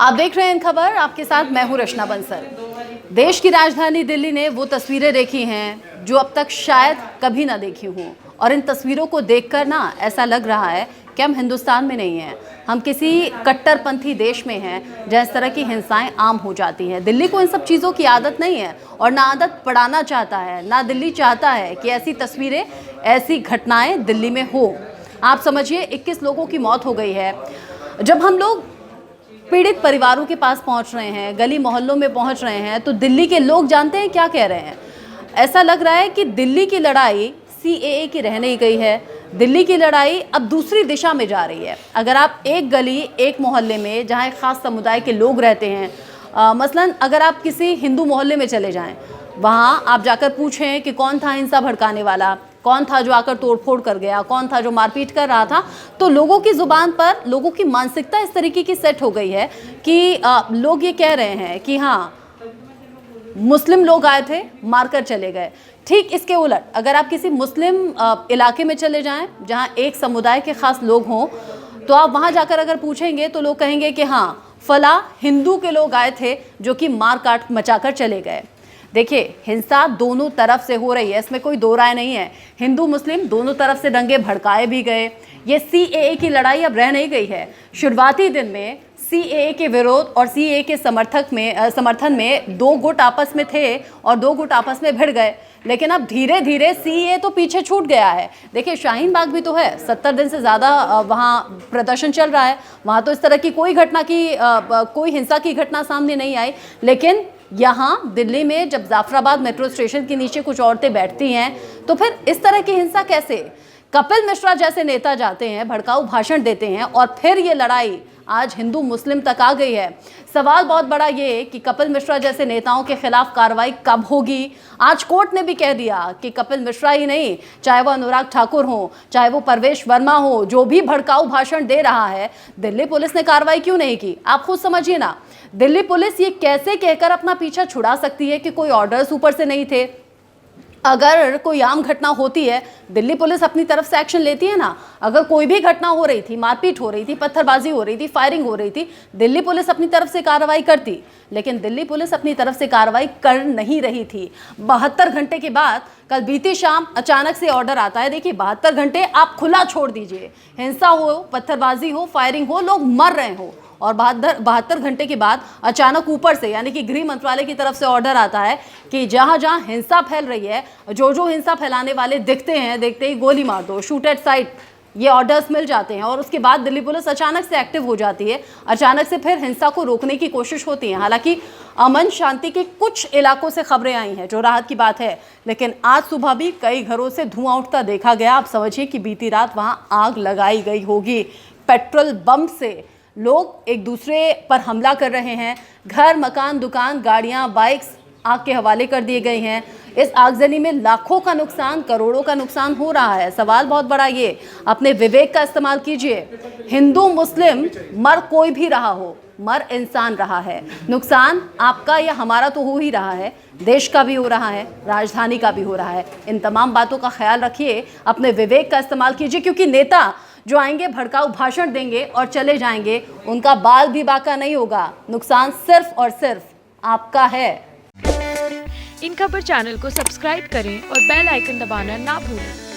आप देख रहे हैं इन खबर, आपके साथ मैं हूं रचना बंसल। देश की राजधानी दिल्ली ने वो तस्वीरें देखी हैं जो अब तक शायद कभी ना देखी हों, और इन तस्वीरों को देखकर ना ऐसा लग रहा है कि हम हिंदुस्तान में नहीं हैं, हम किसी कट्टरपंथी देश में हैं जहाँ इस तरह की हिंसाएं आम हो जाती हैं। दिल्ली को इन सब चीज़ों की आदत नहीं है और ना आदत पड़ाना चाहता है, ना दिल्ली चाहता है कि ऐसी तस्वीरें, ऐसी घटनाएं दिल्ली में हो। आप समझिए 21 लोगों की मौत हो गई है। जब हम लोग पीड़ित परिवारों के पास पहुंच रहे हैं, गली मोहल्लों में पहुंच रहे हैं, तो दिल्ली के लोग जानते हैं क्या कह रहे हैं। ऐसा लग रहा है कि दिल्ली की लड़ाई सीएए की रह नहीं गई है, दिल्ली की लड़ाई अब दूसरी दिशा में जा रही है। अगर आप एक गली, एक मोहल्ले में जहां एक ख़ास समुदाय के लोग रहते हैं, मसलन अगर आप किसी हिंदू मोहल्ले में चले जाएं, वहां आप जाकर पूछें कि कौन था हिंसा भड़काने वाला, कौन था जो आकर तोड़फोड़ कर गया, कौन था जो मारपीट कर रहा था, तो लोगों की ज़ुबान पर, लोगों की मानसिकता इस तरीके की सेट हो गई है कि लोग ये कह रहे हैं कि हाँ, मुस्लिम लोग आए थे, मारकर चले गए। ठीक इसके उलट अगर आप किसी मुस्लिम इलाके में चले जाएं जहां एक समुदाय के ख़ास लोग हों, तो आप वहां जाकर अगर पूछेंगे तो लोग कहेंगे कि हाँ, फला हिंदू के लोग आए थे जो कि मार काट मचाकर चले गए। देखिए, हिंसा दोनों तरफ से हो रही है, इसमें कोई दो राय नहीं है। हिंदू मुस्लिम दोनों तरफ से दंगे भड़काए भी गए। ये सीएए की लड़ाई अब रह नहीं गई है। शुरुआती दिन में सीएए के विरोध और सीएए के समर्थन में दो गुट आपस में थे और दो गुट आपस में भिड़ गए, लेकिन अब धीरे धीरे सीएए तो पीछे छूट गया है। देखिए, शाहीन बाग भी तो है, 70 दिन से ज़्यादा वहाँ प्रदर्शन चल रहा है, वहाँ तो इस तरह की कोई हिंसा की घटना सामने नहीं आई। लेकिन यहाँ दिल्ली में जब जाफराबाद मेट्रो स्टेशन के नीचे कुछ औरतें बैठती हैं, तो फिर इस तरह की हिंसा कैसे? कपिल मिश्रा जैसे नेता जाते हैं, भड़काऊ भाषण देते हैं, और फिर ये लड़ाई आज हिंदू मुस्लिम तक आ गई है। सवाल बहुत बड़ा ये कि कपिल मिश्रा जैसे नेताओं के खिलाफ कार्रवाई कब होगी। आज कोर्ट ने भी कह दिया कि कपिल मिश्रा ही नहीं, चाहे वो अनुराग ठाकुर हो, चाहे वो परवेश वर्मा हो, जो भी भड़काऊ भाषण दे रहा है, दिल्ली पुलिस ने कार्रवाई क्यों नहीं की? आप खुद समझिए ना, दिल्ली पुलिस ये कैसे कहकर अपना पीछा छुड़ा सकती है कि कोई ऑर्डर्स ऊपर से नहीं थे? अगर कोई आम घटना होती है, दिल्ली पुलिस अपनी तरफ से एक्शन लेती है ना। अगर कोई भी घटना हो रही थी, मारपीट हो रही थी, पत्थरबाजी हो रही थी, फायरिंग हो रही थी, दिल्ली पुलिस अपनी तरफ से कार्रवाई करती। लेकिन दिल्ली पुलिस अपनी तरफ से कार्रवाई कर नहीं रही थी। 72 घंटे के बाद कल बीती शाम अचानक से ऑर्डर आता है। देखिए, 72 घंटे आप खुला छोड़ दीजिए, हिंसा हो, पत्थरबाजी हो, फायरिंग हो, लोग मर रहे हो, और 72 घंटे के बाद अचानक ऊपर से, यानी कि गृह मंत्रालय की तरफ से ऑर्डर आता है कि जहां जहां हिंसा फैल रही है, जो जो हिंसा फैलाने वाले दिखते हैं, देखते ही गोली मार दो, शूट एट साइट, ये ऑर्डर्स मिल जाते हैं। और उसके बाद दिल्ली पुलिस अचानक से एक्टिव हो जाती है, अचानक से फिर हिंसा को रोकने की कोशिश होती है। हालांकि अमन शांति के कुछ इलाकों से खबरें आई हैं, जो राहत की बात है, लेकिन आज सुबह भी कई घरों से धुआं उठता देखा गया। आप समझिए कि बीती रात वहां आग लगाई गई होगी। पेट्रोल बम से लोग एक दूसरे पर हमला कर रहे हैं। घर, मकान, दुकान, गाड़ियां, बाइक्स आग के हवाले कर दिए गए हैं। इस आगजनी में लाखों का नुकसान, करोड़ों का नुकसान हो रहा है। सवाल बहुत बड़ा ये, अपने विवेक का इस्तेमाल कीजिए। हिंदू मुस्लिम मर कोई भी रहा हो, मर इंसान रहा है। नुकसान आपका या हमारा तो हो ही रहा है, देश का भी हो रहा है, राजधानी का भी हो रहा है। इन तमाम बातों का ख्याल रखिए, अपने विवेक का इस्तेमाल कीजिए, क्योंकि नेता जो आएंगे, भड़काऊ भाषण देंगे और चले जाएंगे, उनका बाल भी बाका नहीं होगा। नुकसान सिर्फ और सिर्फ आपका है। इन खबर चैनल को सब्सक्राइब करें और बेल आइकन दबाना ना भूलें।